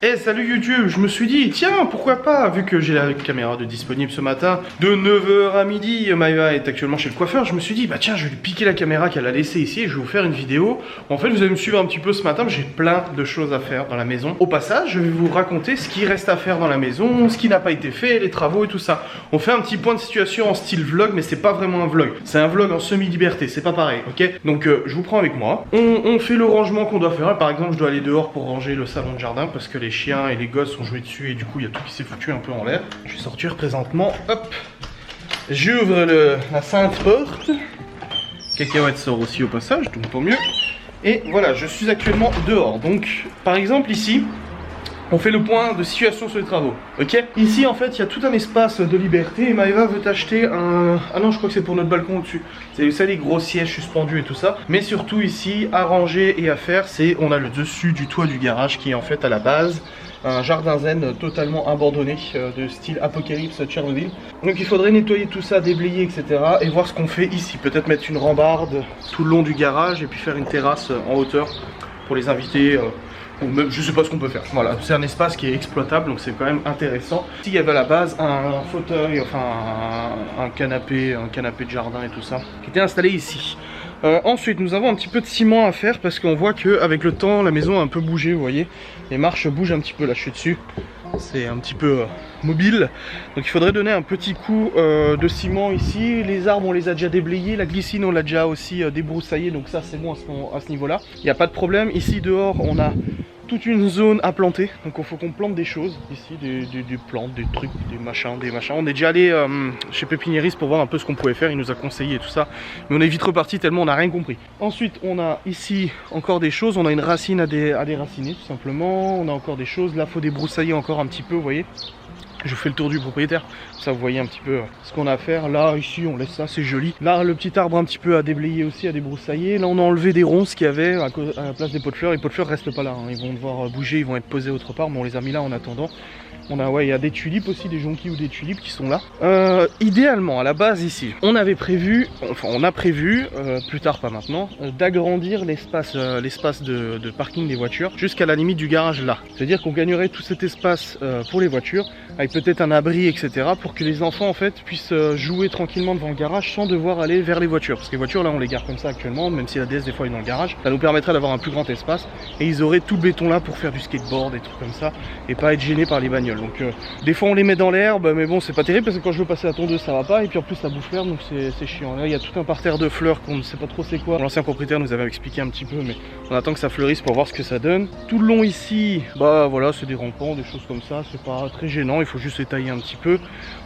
Eh salut YouTube, je me suis dit tiens pourquoi pas, vu que j'ai la caméra de disponible ce matin de 9 h à midi, Maïva est actuellement chez le coiffeur, je me suis dit bah tiens je vais lui piquer la caméra qu'elle a laissée ici et je vais vous faire une vidéo. En fait vous allez me suivre un petit peu ce matin, j'ai plein de choses à faire dans la maison. Au passage je vais vous raconter ce qui reste à faire dans la maison, ce qui n'a pas été fait, les travaux et tout ça. On fait un petit point de situation en style vlog, mais c'est pas vraiment un vlog, c'est un vlog en semi-liberté, c'est pas pareil, ok. Donc je vous prends avec moi, on fait le rangement qu'on doit faire. Par exemple je dois aller dehors pour ranger le salon de jardin parce que les chiens et les gosses sont joués dessus et du coup il y a tout qui s'est foutu un peu en l'air. Je vais sortir présentement, hop, j'ouvre la sainte porte, Cacahuète sort aussi au passage, donc pour mieux. Et voilà, je suis actuellement dehors. Donc par exemple ici, on fait le point de situation sur les travaux, ok. Ici en fait il y a tout un espace de liberté et Maëva veut acheter un... Ah non je crois que c'est pour notre balcon au-dessus. C'est ça les gros sièges suspendus et tout ça. Mais surtout ici, à ranger et à faire, c'est on a le dessus du toit du garage qui est en fait à la base un jardin zen totalement abandonné de style Apocalypse Tchernobyl. Donc il faudrait nettoyer tout ça, déblayer etc. et voir ce qu'on fait ici. Peut-être mettre une rambarde tout le long du garage et puis faire une terrasse en hauteur pour les invités. Ou même, je sais pas ce qu'on peut faire. Voilà, c'est un espace qui est exploitable, donc c'est quand même intéressant. Ici, il y avait à la base un fauteuil, enfin un canapé de jardin et tout ça, qui était installé ici. Ensuite, nous avons un petit peu de ciment à faire parce qu'on voit qu'avec le temps, la maison a un peu bougé, vous voyez. Les marches bougent un petit peu, là je suis dessus. C'est un petit peu mobile. Donc il faudrait donner un petit coup de ciment ici. Les arbres, on les a déjà déblayés. La glycine, on l'a déjà aussi débroussaillé. Donc ça, c'est bon à ce niveau-là. Il n'y a pas de problème. Ici, dehors, on a toute une zone à planter, donc il faut qu'on plante des choses ici, des plantes, des trucs, des machins. On est déjà allé chez Pépiniériste pour voir un peu ce qu'on pouvait faire, il nous a conseillé et tout ça, mais on est vite reparti tellement on n'a rien compris. Ensuite on a ici encore des choses, on a une racine à déraciner tout simplement, on a encore des choses, là il faut débroussailler encore un petit peu, vous voyez. Je vous fais le tour du propriétaire, ça vous voyez un petit peu ce qu'on a à faire. Là ici on laisse ça, c'est joli. Là le petit arbre un petit peu à déblayer aussi, à débroussailler. Là on a enlevé des ronces qu'il y avait à la place des pots de fleurs. Les pots de fleurs restent pas là, hein. Ils vont devoir bouger, ils vont être posés autre part, mais on les a mis là en attendant. On a, ouais, il y a des tulipes aussi, des jonquilles ou des tulipes qui sont là. Idéalement, à la base ici, on avait prévu, enfin on a prévu, plus tard pas maintenant, d'agrandir l'espace de parking des voitures jusqu'à la limite du garage là. C'est-à-dire qu'on gagnerait tout cet espace pour les voitures, avec peut-être un abri, etc. pour que les enfants en fait puissent jouer tranquillement devant le garage sans devoir aller vers les voitures. Parce que les voitures là on les garde comme ça actuellement, même si la DS des fois est dans le garage. Ça nous permettrait d'avoir un plus grand espace et ils auraient tout le béton là pour faire du skateboard, des trucs comme ça, et pas être gênés par les bagnoles. Donc des fois on les met dans l'herbe, mais bon c'est pas terrible parce que quand je veux passer la tondeuse ça va pas, et puis en plus ça bouffe l'herbe donc c'est chiant. Là il y a tout un parterre de fleurs qu'on ne sait pas trop c'est quoi. L'ancien propriétaire nous avait expliqué un petit peu, mais on attend que ça fleurisse pour voir ce que ça donne. Tout le long ici, bah voilà, c'est des rampants, des choses comme ça, c'est pas très gênant, il faut juste les tailler un petit peu.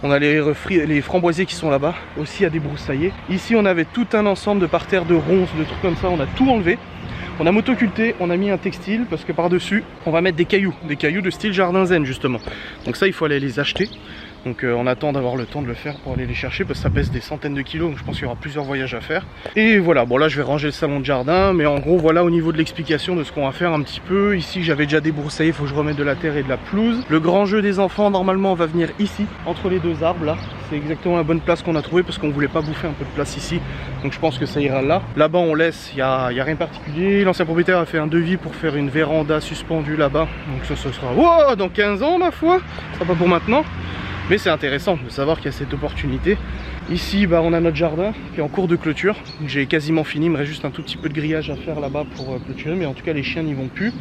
On a les framboisiers qui sont là-bas aussi à débroussailler. Ici on avait tout un ensemble de parterres de ronces, de trucs comme ça, on a tout enlevé. On a motoculté, on a mis un textile parce que par-dessus, on va mettre des cailloux de style jardin zen justement. Donc ça, il faut aller les acheter. Donc on attend d'avoir le temps de le faire pour aller les chercher parce que ça pèse des centaines de kilos, donc je pense qu'il y aura plusieurs voyages à faire. Et voilà, bon là je vais ranger le salon de jardin, mais en gros voilà au niveau de l'explication de ce qu'on va faire un petit peu. Ici j'avais déjà débroussaillé, il faut que je remette de la terre et de la pelouse. Le grand jeu des enfants normalement va venir ici, entre les deux arbres là. C'est exactement la bonne place qu'on a trouvé parce qu'on voulait pas bouffer un peu de place ici. Donc je pense que ça ira là. Là-bas on laisse, il y a rien de particulier. L'ancien propriétaire a fait un devis pour faire une véranda suspendue là-bas. Donc ça ce sera wow, dans 15 ans ma foi, ce sera pas pour maintenant. Mais c'est intéressant de savoir qu'il y a cette opportunité. Ici, bah, on a notre jardin qui est en cours de clôture. J'ai quasiment fini, il me reste juste un tout petit peu de grillage à faire là-bas pour clôturer. Mais en tout cas, les chiens n'y vont plus.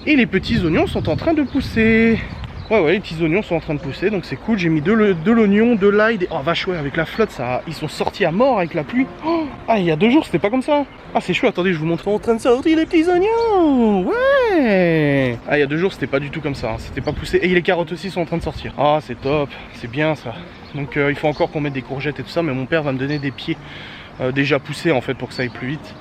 Et les petits oignons sont en train de pousser. Ouais, les petits oignons sont en train de pousser, donc c'est cool. J'ai mis de l'oignon, de l'ail, oh vache ouais, avec la flotte, ça, ils sont sortis à mort avec la pluie. Oh, ah, il y a 2 jours, c'était pas comme ça. Ah, c'est chouette, attendez, je vous montre en train de sortir les petits oignons. Ouais. Ah, il y a 2 jours, c'était pas du tout comme ça, hein. C'était pas poussé. Et les carottes aussi sont en train de sortir. Ah, c'est top, c'est bien ça. Donc il faut encore qu'on mette des courgettes et tout ça, mais mon père va me donner des pieds déjà poussés en fait pour que ça aille plus vite.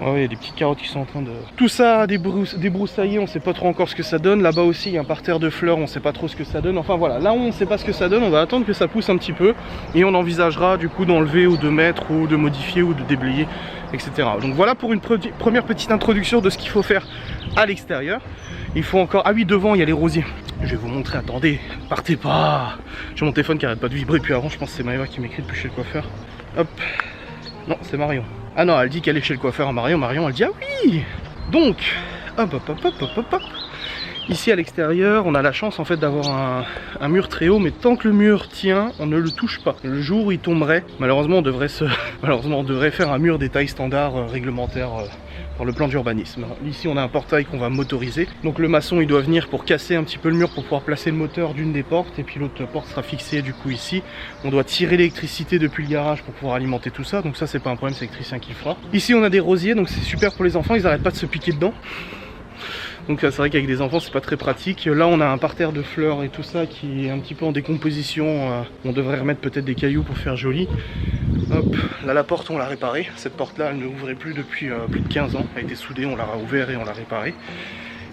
Ouais, il y a des petites carottes qui sont en train de... Tout ça débroussaillé, on sait pas trop encore ce que ça donne. Là-bas aussi, il y a un parterre de fleurs, on sait pas trop ce que ça donne. Enfin voilà, là où on sait pas ce que ça donne, on va attendre que ça pousse un petit peu. Et on envisagera du coup d'enlever ou de mettre ou de modifier ou de déblayer, etc. Donc voilà pour une première petite introduction de ce qu'il faut faire à l'extérieur. Il faut encore... Ah oui, devant, il y a les rosiers. Je vais vous montrer, attendez, partez pas. J'ai mon téléphone qui arrête pas de vibrer depuis avant, je pense que c'est Maëva qui m'écrit depuis chez le coiffeur. Hop. Non, c'est Marion. Ah non, elle dit qu'elle est chez le coiffeur à Marion. Marion, elle dit ah oui. Donc, hop. Ici à l'extérieur, on a la chance en fait d'avoir un mur très haut, mais tant que le mur tient, on ne le touche pas. Le jour où il tomberait, malheureusement on devrait faire un mur des tailles standards réglementaires dans le plan d'urbanisme. Ici on a un portail qu'on va motoriser, donc le maçon il doit venir pour casser un petit peu le mur pour pouvoir placer le moteur d'une des portes, et puis l'autre porte sera fixée du coup ici. On doit tirer l'électricité depuis le garage pour pouvoir alimenter tout ça, donc ça c'est pas un problème, c'est l'électricien qui le fera. Ici on a des rosiers, donc c'est super pour les enfants, ils n'arrêtent pas de se piquer dedans. Donc c'est vrai qu'avec des enfants c'est pas très pratique. Là on a un parterre de fleurs et tout ça qui est un petit peu en décomposition. On devrait remettre peut-être des cailloux pour faire joli. Hop, là la porte on l'a réparée. Cette porte là elle ne ouvrait plus depuis plus de 15 ans. Elle a été soudée, on l'a ouvert et on l'a réparée.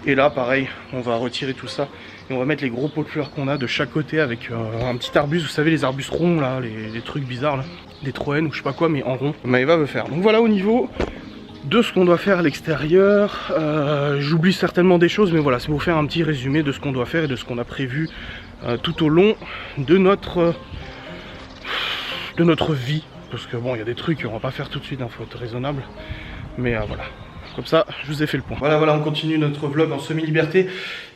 Et là pareil, on va retirer tout ça. Et on va mettre les gros pots de fleurs qu'on a de chaque côté avec un petit arbuste. Vous savez les arbustes ronds là, les trucs bizarres là. Des troènes ou je sais pas quoi mais en rond. Maëva veut faire. Donc voilà au niveau de ce qu'on doit faire à l'extérieur. J'oublie certainement des choses, mais voilà, c'est pour faire un petit résumé de ce qu'on doit faire et de ce qu'on a prévu tout au long de notre vie. Parce que bon, il y a des trucs qu'on va pas faire tout de suite, il faut être raisonnable. Mais voilà, comme ça, je vous ai fait le point. Voilà, on continue notre vlog en semi-liberté.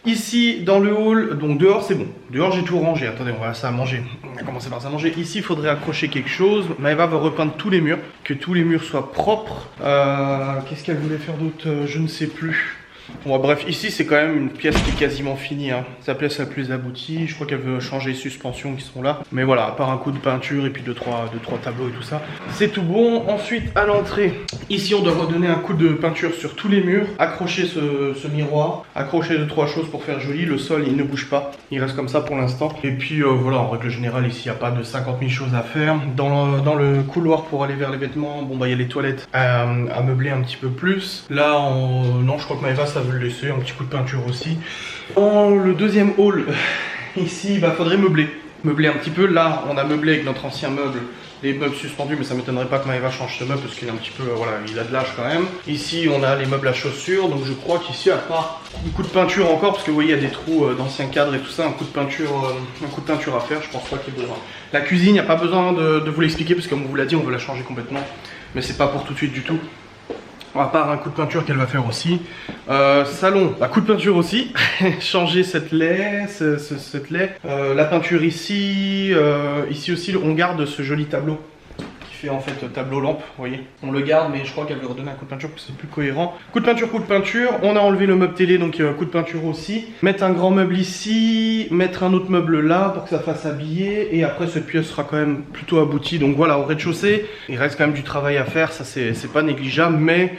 Ici, dans le hall, donc dehors c'est bon. Dehors j'ai tout rangé. Attendez, on va ça à manger. On va commencer par ça à manger. Ici, il faudrait accrocher quelque chose. Maëva va repeindre tous les murs, que tous les murs soient propres. Qu'est-ce qu'elle voulait faire d'autre? Je ne sais plus. Bon, bref, ici c'est quand même une pièce qui est quasiment finie, hein. Sa pièce la plus aboutie. Je crois qu'elle veut changer les suspensions qui sont là. Mais voilà, à part un coup de peinture et puis deux trois tableaux et tout ça, c'est tout bon. Ensuite, à l'entrée, ici on doit redonner un coup de peinture sur tous les murs. Accrocher ce miroir. Accrocher 2-3 choses pour faire joli. Le sol il ne bouge pas, il reste comme ça pour l'instant. Et puis voilà, en règle générale, ici il n'y a pas de 50 000 choses à faire. Dans le couloir pour aller vers les vêtements, bon bah il y a les toilettes à meubler un petit peu plus. Là, non, je crois que Maëva ça veut le laisser, un petit coup de peinture aussi. Dans le deuxième hall, ici, il faudrait meubler un petit peu. Là, on a meublé avec notre ancien meuble, les meubles suspendus, mais ça m'étonnerait pas que Maëva change ce meuble parce qu'il est un petit peu, voilà, il a de l'âge quand même. Ici, on a les meubles à chaussures, donc je crois qu'ici, à part un coup de peinture encore, parce que vous voyez, il y a des trous d'anciens cadres et tout ça, un coup de peinture à faire, je pense pas qu'il y ait besoin. La cuisine, il n'y a pas besoin de vous l'expliquer, parce que comme on vous l'a dit, on veut la changer complètement, mais c'est pas pour tout de suite du tout. À part un coup de peinture qu'elle va faire aussi. Salon, coup de peinture aussi. Changer cette lait, la peinture ici. Ici aussi, on garde ce joli tableau qui fait en fait tableau lampe, vous voyez. On le garde, mais je crois qu'elle veut redonner un coup de peinture parce que c'est plus cohérent. Coup de peinture. On a enlevé le meuble télé, donc coup de peinture aussi. Mettre un grand meuble ici, mettre un autre meuble là pour que ça fasse habillé. Et après, cette pièce sera quand même plutôt aboutie. Donc voilà, au rez-de-chaussée, il reste quand même du travail à faire. Ça, c'est pas négligeable, mais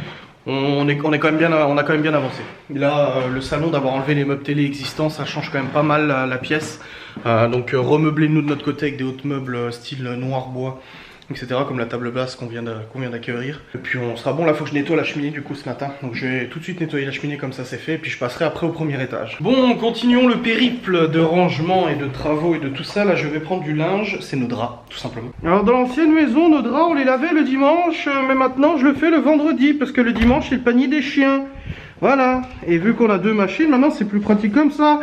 on a quand même bien avancé. Là, le salon, d'avoir enlevé les meubles télé existants, ça change quand même pas mal la pièce. Donc remeubler nous de notre côté avec des autres meubles style noir bois, etc. comme la table basse qu'on vient d'accueillir. Et puis on sera bon. Là, faut que je nettoie la cheminée du coup ce matin. Donc je vais tout de suite nettoyer la cheminée comme ça c'est fait. Et puis je passerai après au premier étage. Bon, continuons le périple de rangement et de travaux et de tout ça. Là, je vais prendre du linge. C'est nos draps, tout simplement. Alors dans l'ancienne maison, nos draps, on les lavait le dimanche. Mais maintenant, je le fais le vendredi parce que le dimanche, c'est le panier des chiens. Voilà. Et vu qu'on a deux machines, maintenant c'est plus pratique comme ça.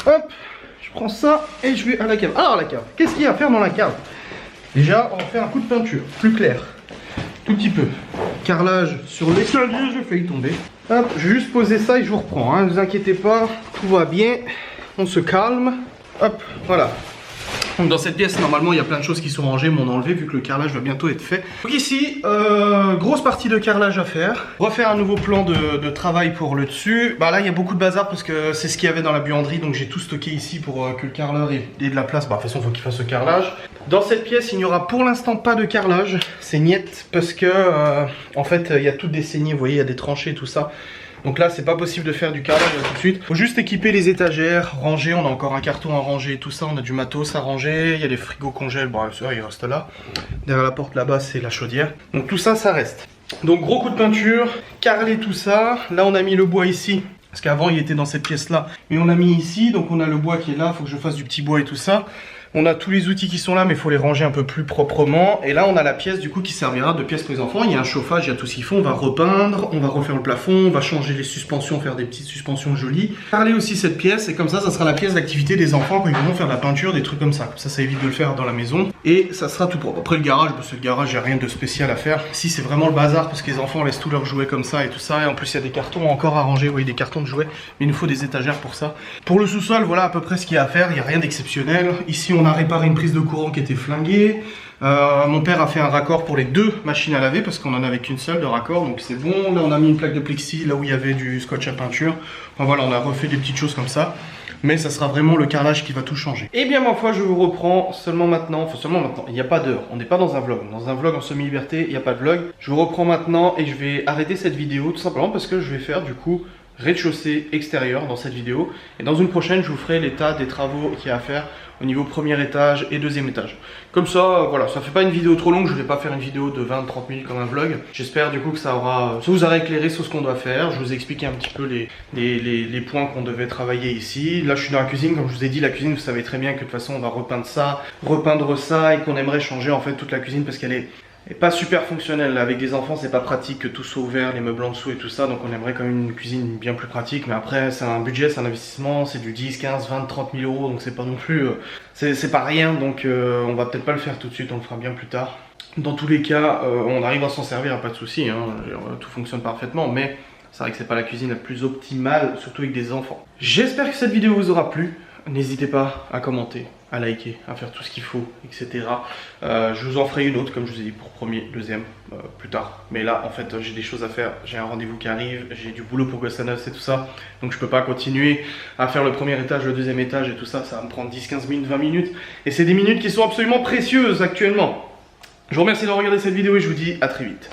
Hop, je prends ça et je vais à la cave. Alors la cave, qu'est-ce qu'il y a à faire dans la cave? Déjà, on va faire un coup de peinture, plus clair, tout petit peu. Carrelage sur l'escalier, j'ai failli tomber. Hop, je vais juste poser ça et je vous reprends, hein. Ne vous inquiétez pas, tout va bien, on se calme. Hop, voilà. Donc dans cette pièce, normalement, il y a plein de choses qui sont rangées, mais on a enlevé vu que le carrelage va bientôt être fait. Donc ici, grosse partie de carrelage à faire. Refaire un nouveau plan de travail pour le dessus. Bah là, il y a beaucoup de bazar parce que c'est ce qu'il y avait dans la buanderie, donc j'ai tout stocké ici pour que le carreleur ait de la place. Bah de toute façon, il faut qu'il fasse ce carrelage. Dans cette pièce, il n'y aura pour l'instant pas de carrelage. C'est niette parce que, en fait, il y a toutes des saignées, vous voyez, il y a des tranchées, tout ça. Donc là, c'est pas possible de faire du carrelage tout de suite. Faut juste équiper les étagères, ranger. On a encore un carton à ranger, tout ça. On a du matos à ranger. Il y a les frigos congèles. Bon, ça, il reste là. Derrière la porte là-bas, c'est la chaudière. Donc tout ça, ça reste. Donc gros coup de peinture, carreler tout ça. Là, on a mis le bois ici. Parce qu'avant, il était dans cette pièce-là. Mais on l'a mis ici. Donc on a le bois qui est là. Faut que je fasse du petit bois et tout ça. On a tous les outils qui sont là, mais il faut les ranger un peu plus proprement. Et là, on a la pièce du coup qui servira de pièce pour les enfants. Il y a un chauffage, il y a tout ce qu'il faut. On va repeindre, on va refaire le plafond, on va changer les suspensions, faire des petites suspensions jolies. Parler aussi cette pièce, et comme ça sera la pièce d'activité des enfants quand ils vont faire de la peinture, des trucs comme ça. Comme ça évite de le faire dans la maison. Et ça sera tout propre. Après le garage, c'est le garage, il n'y a rien de spécial à faire. Ici c'est vraiment le bazar parce que les enfants laissent tous leurs jouets comme ça et tout ça. Et en plus il y a des cartons encore à ranger, oui des cartons de jouets. Mais il nous faut des étagères pour ça. Pour le sous-sol, voilà à peu près ce qu'il y a à faire. Il n'y a rien d'exceptionnel. Ici on a réparé une prise de courant qui était flinguée. Mon père a fait un raccord pour les deux machines à laver parce qu'on en avait qu'une seule de raccord, donc c'est bon. Là on a mis une plaque de plexi là où il y avait du scotch à peinture. Enfin voilà, on a refait des petites choses comme ça. Mais ça sera vraiment le carrelage qui va tout changer. Et bien ma foi, je vous reprends seulement maintenant, il n'y a pas d'heure, on n'est pas dans un vlog. Dans un vlog en semi-liberté, il n'y a pas de vlog. Je vous reprends maintenant et je vais arrêter cette vidéo tout simplement parce que je vais faire du coup rez-de-chaussée extérieur dans cette vidéo. Et dans une prochaine, je vous ferai l'état des travaux qu'il y a à faire au niveau premier étage et deuxième étage. Comme ça, voilà, ça fait pas une vidéo trop longue, je vais pas faire une vidéo de 20-30 minutes comme un vlog. J'espère du coup que ça vous aura éclairé sur ce qu'on doit faire. Je vous ai expliqué un petit peu les points qu'on devait travailler ici. Là je suis dans la cuisine, comme je vous ai dit, la cuisine, vous savez très bien que de toute façon on va repeindre ça et qu'on aimerait changer en fait toute la cuisine parce qu'elle est pas super fonctionnelle. Avec des enfants c'est pas pratique que tout soit ouvert, les meubles en dessous et tout ça, donc on aimerait quand même une cuisine bien plus pratique. Mais après c'est un budget, c'est un investissement, c'est du 10, 15, 20, 30 000 euros, donc c'est pas non plus c'est pas rien, donc on va peut-être pas le faire tout de suite, on le fera bien plus tard. Dans tous les cas on arrive à s'en servir, pas de souci, hein, tout fonctionne parfaitement, mais c'est vrai que c'est pas la cuisine la plus optimale, surtout avec des enfants. J'espère que cette vidéo vous aura plu. N'hésitez pas à commenter, à liker, à faire tout ce qu'il faut, etc. Je vous en ferai une autre, comme je vous ai dit, pour premier, deuxième, plus tard. Mais là, en fait, j'ai des choses à faire. J'ai un rendez-vous qui arrive, j'ai du boulot pour Gostanos et tout ça. Donc je peux pas continuer à faire le premier étage, le deuxième étage et tout ça. Ça va me prendre 10, 15 minutes, 20 minutes. Et c'est des minutes qui sont absolument précieuses actuellement. Je vous remercie d'avoir regardé cette vidéo et je vous dis à très vite.